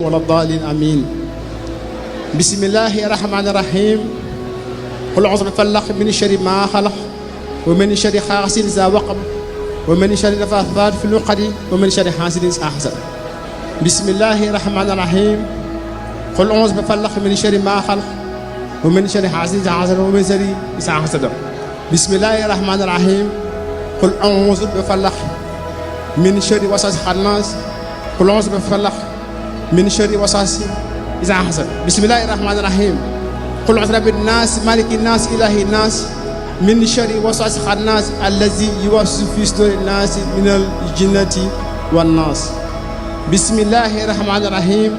ولا الضالين امين. بسم الله الرحمن الرحيم. قل اعوذ بالفلق من شر ما خلق ومن شر حاسد اذا وقب ومن شر النفاثات في العقد ومن شر حاسد اذا حسد. بسم الله الرحمن الرحيم. قل اعوذ بالفلق من شر ما خلق ومن شر حاسد اذا حسد ومن شر اذا حسد. بسم الله الرحمن الرحيم. قل اعوذ بالفلق من شر وسواس الخناس. قل اعوذ بالفلق من شر وسواس إذا حسد. بسم الله الرحمن الرحيم. قل أعوذ برب الناس مالك الناس إله الناس من شر وسواس الخناس الذي يوسوس في صدور الناس من الجنة والناس. بسم الله الرحمن الرحيم.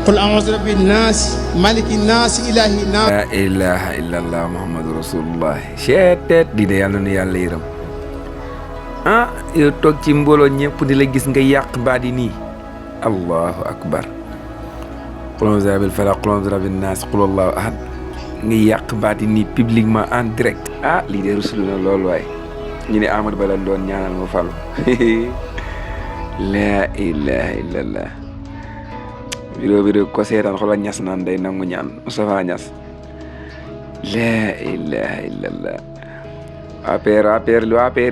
قل أعوذ برب الناس مالك الناس إله الناس. لا إله إلا الله محمد رسول الله. Seetet di de yàlla na yàlla yërëm. Yow toog ci mbooloo ñëpp di la gis nga yàq baat yi nii. Allahu akbar. Qul a'uuzu bil falaq, qul a'uuzu bi rabbin naas, qul Allahu ahad. Nga yàq baat yi nii publiquement en direct. Lii de rusul na loolu waaye. ñu ne Amadou Ba lañ doon ñaanal ma falu. La ilaha illallah. vidéo bi de ko seetaan xoolal Ñas naan day nangu ñaan Moustapha Ñas. La ilaha illallah. APR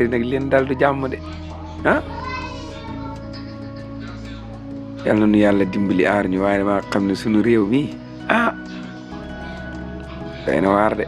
yi nag leen dal du jàmm de. Yàlla nu yàlla dimbali aar ñu waaye dama xam ne sunu réew mi day na waar de.